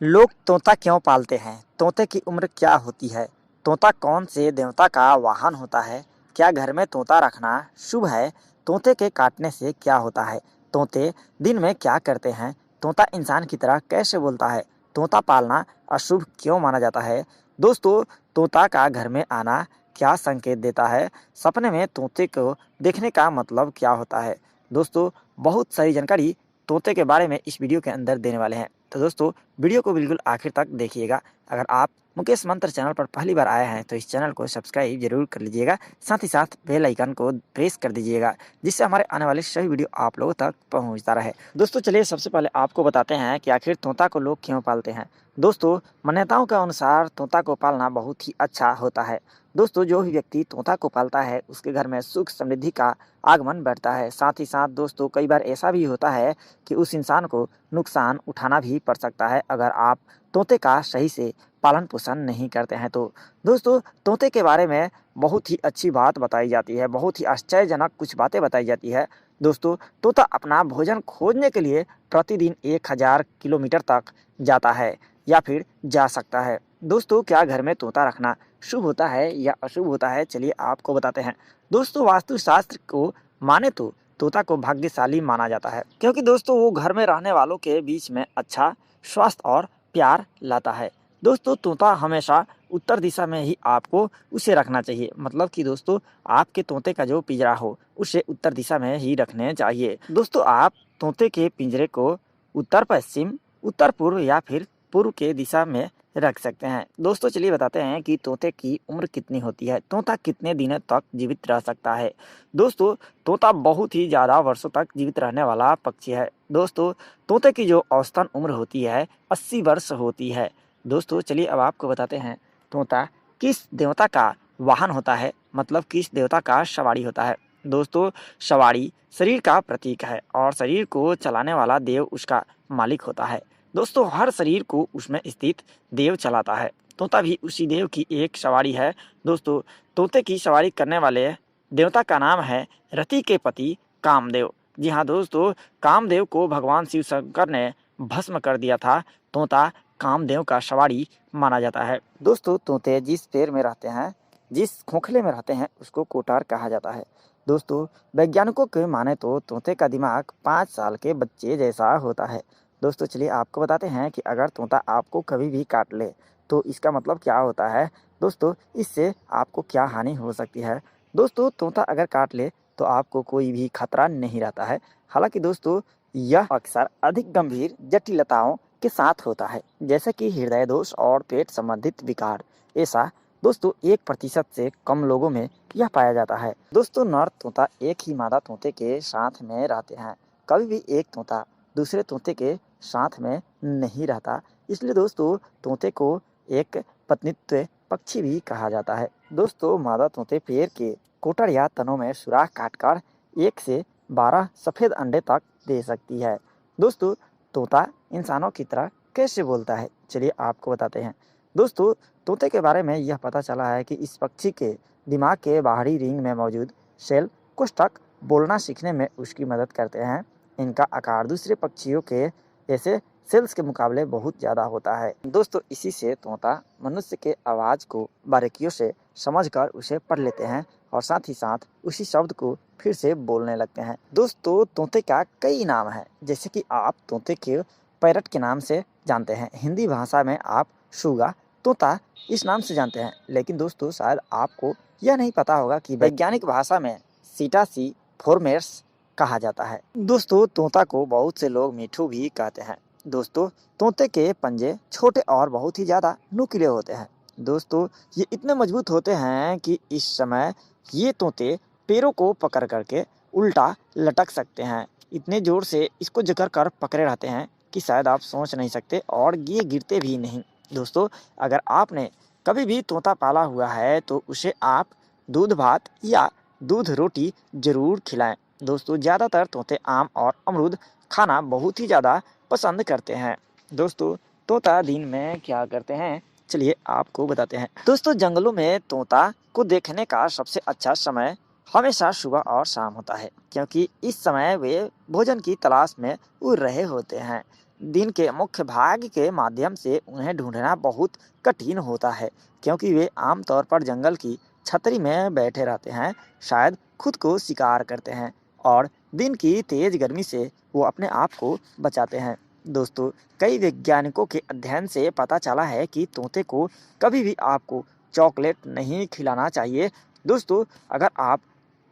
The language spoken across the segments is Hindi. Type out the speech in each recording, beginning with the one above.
लोग तोता क्यों पालते हैं? तोते की उम्र क्या होती है? तोता कौन से देवता का वाहन होता है? क्या घर में तोता रखना शुभ है? तोते के काटने से क्या होता है? तोते दिन में क्या करते हैं? तोता इंसान की तरह कैसे बोलता है? तोता पालना अशुभ क्यों माना जाता है? दोस्तों, तोता का घर में आना क्या संकेत देता है? सपने में तोते को देखने का मतलब क्या होता है? दोस्तों, बहुत सारी जानकारी तोते के बारे में इस वीडियो के अंदर देने वाले हैं। तो दोस्तों, वीडियो को बिल्कुल आखिर तक देखिएगा। अगर आप मुकेश मंत्र चैनल पर पहली बार आए हैं तो इस चैनल को सब्सक्राइब जरूर कर लीजिएगा। साथ ही साथ बेल आइकन को प्रेस कर दीजिएगा, जिससे हमारे आने वाले सभी वीडियो आप लोगों तक पहुंचता रहे। दोस्तों, चलिए सबसे पहले आपको बताते हैं कि आखिर तोता को लोग क्यों पालते हैं। दोस्तों, मान्यताओं के अनुसार तोता को पालना बहुत ही अच्छा होता है। दोस्तों, जो भी व्यक्ति तोता को पालता है उसके घर में सुख समृद्धि का आगमन बढ़ता है। साथ ही साथ दोस्तों, कई बार ऐसा भी होता है कि उस इंसान को नुकसान उठाना भी पड़ सकता है अगर आप तोते का सही से पालन पोषण नहीं करते हैं तो। दोस्तों, तोते के बारे में बहुत ही अच्छी बात बताई जाती है, बहुत ही आश्चर्यजनक कुछ बातें बताई जाती है। दोस्तों, तोता अपना भोजन खोजने के लिए प्रतिदिन 1000 किलोमीटर तक जाता है या फिर जा सकता है। दोस्तों, क्या घर में तोता रखना शुभ होता है या अशुभ होता है? चलिए आपको बताते हैं। दोस्तों, वास्तुशास्त्र को माने तो तोता को भाग्यशाली माना जाता है, क्योंकि दोस्तों वो घर में रहने वालों के बीच में अच्छा स्वास्थ्य और प्यार लाता है। दोस्तों, तोता हमेशा उत्तर दिशा में ही आपको उसे रखना चाहिए, मतलब कि दोस्तों आपके तोते का जो पिंजरा हो उसे उत्तर दिशा में ही रखने चाहिए। दोस्तों, आप तोते के पिंजरे को उत्तर पश्चिम, उत्तर पूर्व या फिर पूर्व के दिशा में रख सकते हैं। दोस्तों, चलिए बताते हैं कि तोते की उम्र कितनी होती है, तोता कितने दिनों तक जीवित रह सकता है। दोस्तों, तोता बहुत ही ज़्यादा वर्षों तक जीवित रहने वाला पक्षी है। दोस्तों, तोते की जो औसतन उम्र होती है 80 वर्ष होती है। दोस्तों, चलिए अब आपको बताते हैं तोता किस देवता का वाहन होता है, मतलब किस देवता का सवारी होता है। दोस्तों, सवारी शरीर का प्रतीक है और शरीर को चलाने वाला देव उसका मालिक होता है। दोस्तों, हर शरीर को उसमें स्थित देव चलाता है। तोता भी उसी देव की एक सवारी है। दोस्तों, तोते की सवारी करने वाले देवता का नाम है रति के पति कामदेव। जी हाँ दोस्तों, कामदेव को भगवान शिव शंकर ने भस्म कर दिया था। तोता कामदेव का सवारी माना जाता है। दोस्तों, तोते जिस पेड़ में रहते हैं, जिस खोखले में रहते हैं, उसको कोटार कहा जाता है। दोस्तों, वैज्ञानिकों के माने तो तोते का दिमाग 5 साल के बच्चे जैसा होता है। दोस्तों, चलिए आपको बताते हैं कि अगर तोता आपको कभी भी काट ले तो इसका मतलब क्या होता है। दोस्तों, इससे आपको क्या हानि हो सकती है। दोस्तों, तोता अगर काट ले तो आपको कोई भी खतरा नहीं रहता है। हालांकि दोस्तों, यह अक्सर अधिक गंभीर जटिलताओं के साथ होता है, जैसे कि हृदय दोष और पेट संबंधित विकार। ऐसा दोस्तों 1% से कम लोगों में यह पाया जाता है। दोस्तों, नर तोता एक ही मादा तोते के साथ में रहते हैं। कभी भी एक तोता दूसरे तोते के साथ में नहीं रहता। इसलिए दोस्तों, तोते को एक पत्नीत्व पक्षी भी कहा जाता है। दोस्तों, मादा तोते पेड़ के कोटर या तनों में सुराख काटकर 1 से 12 सफ़ेद अंडे तक दे सकती है। दोस्तों, तोता इंसानों की तरह कैसे बोलता है, चलिए आपको बताते हैं। दोस्तों, तोते के बारे में यह पता चला है कि इस पक्षी के दिमाग के बाहरी रिंग में मौजूद सेल कोष्ठक बोलना सीखने में उसकी मदद करते हैं। इनका आकार दूसरे पक्षियों के जैसे सेल्स के मुकाबले बहुत ज़्यादा होता है। दोस्तों, इसी से तोता मनुष्य के आवाज़ को बारीकियों से समझकर उसे पढ़ लेते हैं और साथ ही साथ उसी शब्द को फिर से बोलने लगते हैं। दोस्तों, तोते का कई नाम है, जैसे कि आप तोते के पैरट के नाम से जानते हैं। हिंदी भाषा में आप शुगा तोता इस नाम से जानते हैं। लेकिन दोस्तों, शायद आपको यह नहीं पता होगा कि वैज्ञानिक भाषा में सीटासी फॉर्मेट्स कहा जाता है। दोस्तों, तोता को बहुत से लोग मिठू भी कहते हैं। दोस्तों, तोते के पंजे छोटे और बहुत ही ज़्यादा नुकीले होते हैं। दोस्तों, ये इतने मजबूत होते हैं कि इस समय ये तोते पैरों को पकड़ करके उल्टा लटक सकते हैं। इतने ज़ोर से इसको जकड़ कर पकड़े रहते हैं कि शायद आप सोच नहीं सकते, और ये गिरते भी नहीं। दोस्तों, अगर आपने कभी भी तोता पाला हुआ है तो उसे आप दूध भात या दूध रोटी ज़रूर खिलाएं। दोस्तों, ज़्यादातर तोते आम और अमरूद खाना बहुत ही ज़्यादा पसंद करते हैं। दोस्तों, तोता दिन में क्या करते हैं, चलिए आपको बताते हैं। दोस्तों, जंगलों में तोता को देखने का सबसे अच्छा समय हमेशा सुबह और शाम होता है, क्योंकि इस समय वे भोजन की तलाश में उड़ रहे होते हैं। दिन के मुख्य भाग के माध्यम से उन्हें ढूंढना बहुत कठिन होता है, क्योंकि वे आमतौर पर जंगल की छतरी में बैठे रहते हैं, शायद खुद को शिकार करते हैं और दिन की तेज गर्मी से वो अपने आप को बचाते हैं। दोस्तों, कई वैज्ञानिकों के अध्ययन से पता चला है कि तोते को कभी भी आपको चॉकलेट नहीं खिलाना चाहिए। दोस्तों, अगर आप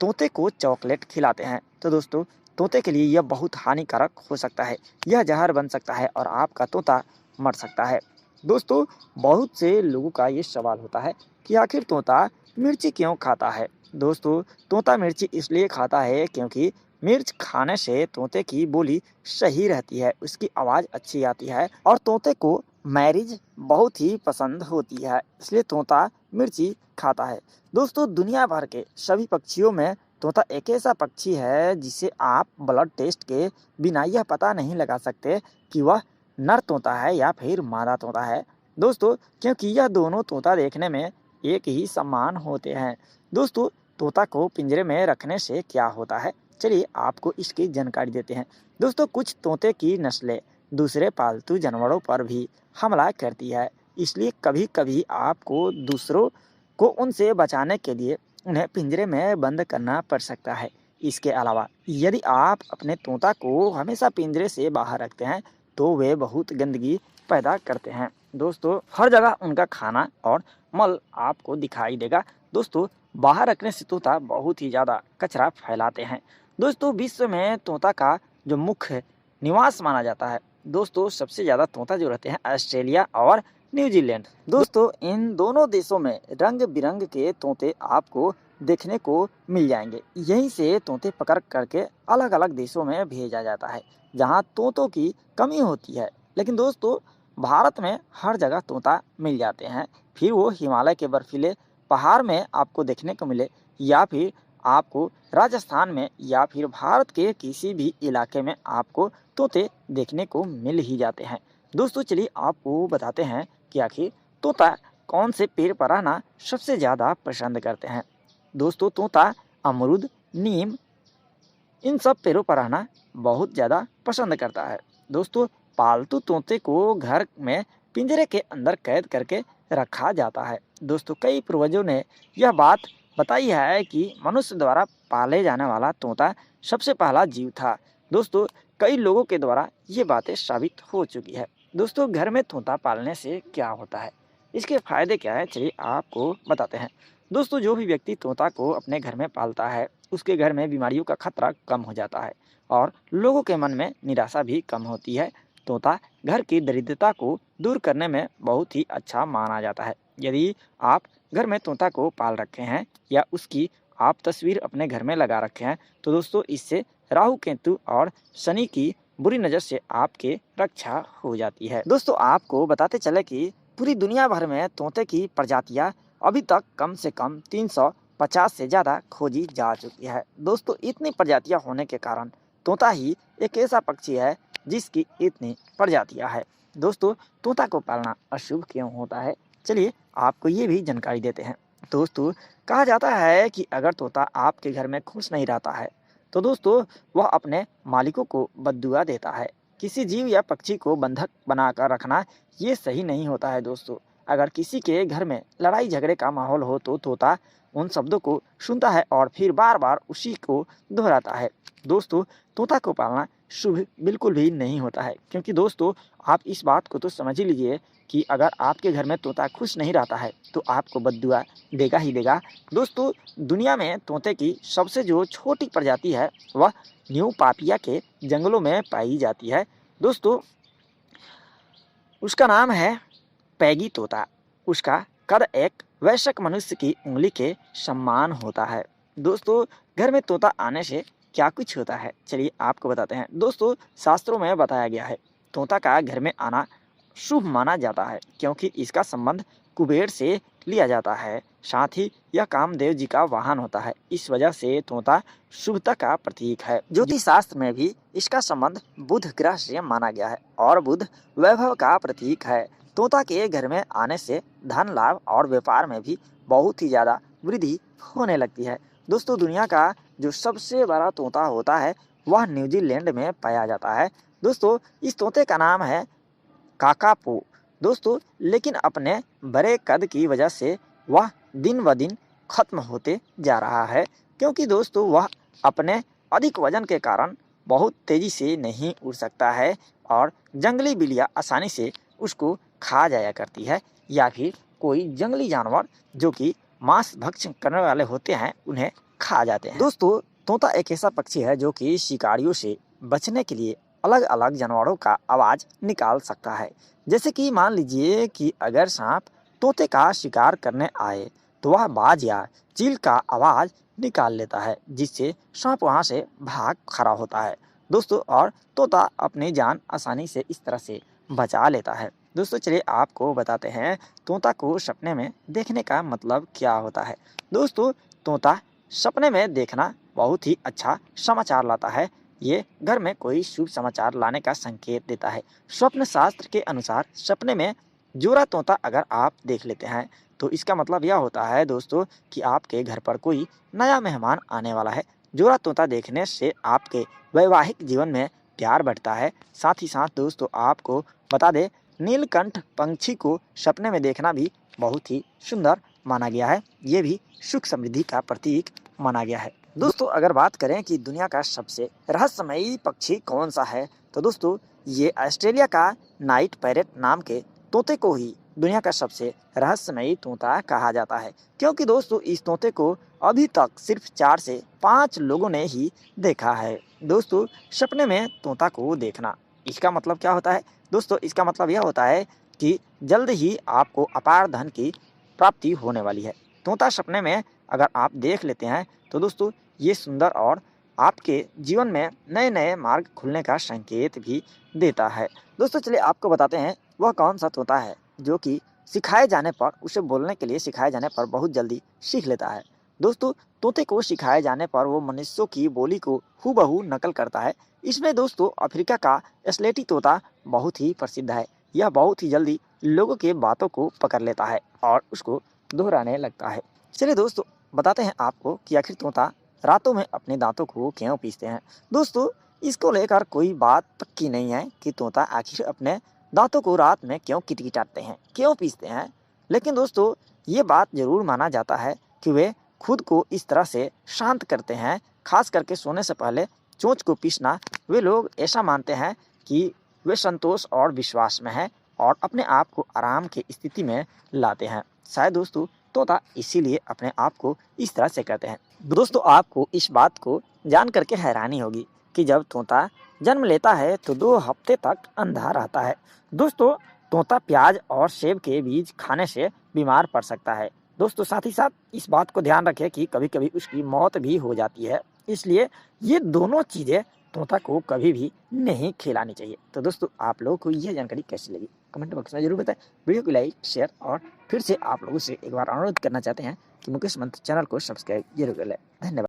तोते को चॉकलेट खिलाते हैं तो दोस्तों तोते के लिए यह बहुत हानिकारक हो सकता है। यह जहर बन सकता है और आपका तोता मर सकता है। दोस्तों, बहुत से लोगों का ये सवाल होता है कि आखिर तोता मिर्ची क्यों खाता है। दोस्तों, तोता मिर्ची इसलिए खाता है क्योंकि मिर्च खाने से तोते की बोली सही रहती है, उसकी आवाज़ अच्छी आती है और तोते को मैरिज बहुत ही पसंद होती है, इसलिए तोता मिर्ची खाता है। दोस्तों, दुनिया भर के सभी पक्षियों में तोता एक ऐसा पक्षी है जिसे आप ब्लड टेस्ट के बिना यह पता नहीं लगा सकते कि वह नर तोता है या फिर मादा तोता है। दोस्तों, क्योंकि यह दोनों तोता देखने में एक ही समान होते हैं। दोस्तों, तोता को पिंजरे में रखने से क्या होता है, चलिए आपको इसकी जानकारी देते हैं। दोस्तों, कुछ तोते की नस्लें दूसरे पालतू जानवरों पर भी हमला करती है, इसलिए कभी कभी आपको दूसरों को उनसे बचाने के लिए उन्हें पिंजरे में बंद करना पड़ सकता है। इसके अलावा यदि आप अपने तोता को हमेशा पिंजरे से बाहर रखते हैं तो वे बहुत गंदगी पैदा करते हैं। दोस्तों, हर जगह उनका खाना और मल आपको दिखाई देगा। दोस्तों, बाहर रखने से तोता बहुत ही ज़्यादा कचरा फैलाते हैं। दोस्तों, विश्व में तोता का जो मुख्य निवास माना जाता है, दोस्तों सबसे ज़्यादा तोता जो रहते हैं ऑस्ट्रेलिया और न्यूजीलैंड। दोस्तों, इन दोनों देशों में रंग बिरंग के तोते आपको देखने को मिल जाएंगे। यहीं से तोते पकड़ करके अलग अलग देशों में भेजा जाता है जहां तोतों की कमी होती है। लेकिन दोस्तों, भारत में हर जगह तोता मिल जाते हैं, फिर वो हिमालय के बर्फीले पहाड़ में आपको देखने को मिले या फिर आपको राजस्थान में या फिर भारत के किसी भी इलाके में आपको तोते देखने को मिल ही जाते हैं। दोस्तों, चलिए आपको बताते हैं कि आखिर तोता कौन से पेड़ पर रहना सबसे ज़्यादा पसंद करते हैं। दोस्तों, तोता अमरूद, नीम, इन सब पेड़ों पर रहना बहुत ज़्यादा पसंद करता है। दोस्तों, पालतू तोते को घर में पिंजरे के अंदर कैद करके रखा जाता है। दोस्तों, कई पूर्वजों ने यह बात बताई है कि मनुष्य द्वारा पाले जाने वाला तोता सबसे पहला जीव था। दोस्तों, कई लोगों के द्वारा ये बातें साबित हो चुकी है। दोस्तों, घर में तोता पालने से क्या होता है, इसके फायदे क्या है, चलिए आपको बताते हैं। दोस्तों, जो भी व्यक्ति तोता को अपने घर में पालता है उसके घर में बीमारियों का खतरा कम हो जाता है और लोगों के मन में निराशा भी कम होती है। तोता घर की दरिद्रता को दूर करने में बहुत ही अच्छा माना जाता है। यदि आप घर में तोता को पाल रखे हैं या उसकी आप तस्वीर अपने घर में लगा रखे हैं तो दोस्तों इससे राहु केतु और शनि की बुरी नज़र से आपके रक्षा हो जाती है। दोस्तों, आपको बताते चले कि पूरी दुनिया भर में तोते की प्रजातियां अभी तक कम से कम 350 से ज़्यादा खोजी जा चुकी है। दोस्तों, इतनी प्रजातियां होने के कारण तोता ही एक ऐसा पक्षी है जिसकी इतनी प्रजातियां है। दोस्तों, तोता को पालना अशुभ क्यों होता है, चलिए आपको ये भी जानकारी देते हैं। दोस्तों, कहा जाता है कि अगर तोता आपके घर में खुश नहीं रहता है तो दोस्तों वह अपने मालिकों को बद्दुआ देता है। किसी जीव या पक्षी को बंधक बनाकर रखना ये सही नहीं होता है। दोस्तों, अगर किसी के घर में लड़ाई झगड़े का माहौल हो तो तोता उन शब्दों को सुनता है और फिर बार बार उसी को दोहराता है। दोस्तों, तोता को पालना शुभ बिल्कुल भी नहीं होता है, क्योंकि दोस्तों आप इस बात को तो समझ ही लीजिए कि अगर आपके घर में तोता खुश नहीं रहता है तो आपको बद्दुआ देगा ही देगा। दोस्तों, दुनिया में तोते की सबसे जो छोटी प्रजाति है वह न्यू पापिया के जंगलों में पाई जाती है। दोस्तों, उसका नाम है पैगी तोता। उसका कद एक वयस्क मनुष्य की उंगली के समान होता है। दोस्तों, घर में तोता आने से क्या कुछ होता है, चलिए आपको बताते हैं। दोस्तों, शास्त्रों में बताया गया है तोता का घर में आना शुभ माना जाता है, क्योंकि इसका संबंध कुबेर से लिया जाता है। साथ ही यह कामदेव जी का वाहन होता है। इस वजह से तोता शुभता का प्रतीक है। ज्योतिष शास्त्र में भी इसका संबंध बुध ग्रह से माना गया है और बुध वैभव का प्रतीक है। तोता के घर में आने से धन लाभ और व्यापार में भी बहुत ही ज़्यादा वृद्धि होने लगती है। दोस्तों, दुनिया का जो सबसे बड़ा तोता होता है वह न्यूजीलैंड में पाया जाता है। दोस्तों इस तोते का नाम है काकापो। दोस्तों लेकिन अपने बड़े कद की वजह से वह दिन ब दिन खत्म होते जा रहा है, क्योंकि दोस्तों वह अपने अधिक वजन के कारण बहुत तेजी से नहीं उड़ सकता है और जंगली बिल्लियाँ आसानी से उसको खा जाया करती है, या फिर कोई जंगली जानवर जो कि मांस भक्षण करने वाले होते हैं उन्हें खा जाते हैं। दोस्तों तोता एक ऐसा पक्षी है जो कि शिकारियों से बचने के लिए अलग अलग जानवरों का आवाज निकाल सकता है। जैसे कि मान लीजिए कि अगर सांप तोते का शिकार करने आए तो वह बाज या चील का आवाज निकाल लेता है, जिससे सांप वहां से भाग खड़ा होता है दोस्तों, और तोता अपनी जान आसानी से इस तरह से बचा लेता है। दोस्तों चलिए आपको बताते हैं तोता को सपने में देखने का मतलब क्या होता है। दोस्तों तोता सपने में देखना बहुत ही अच्छा समाचार लाता है। ये घर में कोई शुभ समाचार लाने का संकेत देता है। स्वप्न शास्त्र के अनुसार सपने में जोरा तोता अगर आप देख लेते हैं तो इसका मतलब यह होता है दोस्तों कि आपके घर पर कोई नया मेहमान आने वाला है। जोरा तोता देखने से आपके वैवाहिक जीवन में प्यार बढ़ता है। साथ ही साथ दोस्तों आपको बता दें नीलकंठ पंछी को सपने में देखना भी बहुत ही सुंदर माना गया है। ये भी सुख समृद्धि का प्रतीक माना गया है। दोस्तों अगर बात करें कि दुनिया का सबसे रहस्यमयी पक्षी कौन सा है तो दोस्तों ये ऑस्ट्रेलिया का नाइट पैरेट नाम के तोते को ही दुनिया का सबसे रहस्यमयी तोता कहा जाता है, क्योंकि दोस्तों इस तोते को अभी तक सिर्फ 4 से 5 लोगों ने ही देखा है। दोस्तों सपने में तोता को देखना इसका मतलब क्या होता है। दोस्तों इसका मतलब यह होता है कि जल्द ही आपको अपार धन की प्राप्ति होने वाली है। तोता सपने में अगर आप देख लेते हैं तो दोस्तों ये सुंदर और आपके जीवन में नए नए मार्ग खुलने का संकेत भी देता है। दोस्तों चलिए आपको बताते हैं वह कौन सा तोता है जो कि सिखाए जाने पर, उसे बोलने के लिए सिखाए जाने पर बहुत जल्दी सीख लेता है। दोस्तों तोते को सिखाए जाने पर वो मनुष्यों की बोली को हूबहू नकल करता है। इसमें दोस्तों अफ्रीका का स्लेटी तोता बहुत ही प्रसिद्ध है। यह बहुत ही जल्दी लोगों के बातों को पकड़ लेता है और उसको दोहराने लगता है। चलिए दोस्तों बताते हैं आपको कि आखिर तोता रातों में अपने दांतों को क्यों पीसते हैं। दोस्तों इसको लेकर कोई बात पक्की नहीं है कि तोता आखिर अपने दांतों को रात में क्यों किटकिटाते हैं, क्यों पीसते हैं। लेकिन दोस्तों ये बात जरूर माना जाता है कि वे खुद को इस तरह से शांत करते हैं, खास करके सोने से पहले चोंच को पीसना वे लोग ऐसा मानते हैं कि वे संतोष और विश्वास में हैं और अपने आप को आराम की स्थिति में लाते हैं। शायद दोस्तों तोता इसीलिए अपने आप को इस तरह से कहते हैं। दोस्तों आपको इस बात को जान करके हैरानी होगी कि जब तोता जन्म लेता है तो 2 हफ्ते तक अंधा रहता है। दोस्तों तोता प्याज और सेब के बीज खाने से बीमार पड़ सकता है। दोस्तों साथ ही साथ इस बात को ध्यान रखें कि कभी कभी उसकी मौत भी हो जाती है, इसलिए ये दोनों चीज़ें तोता को कभी भी नहीं खिलानी चाहिए। तो दोस्तों आप लोगों को यह जानकारी कैसी लगी कमेंट बॉक्स में जरूर बताएं। वीडियो को लाइक शेयर और फिर से आप लोगों से एक बार अनुरोध करना चाहते हैं कि मुकेश मंत्र चैनल को सब्सक्राइब जरूर कर लें। धन्यवाद।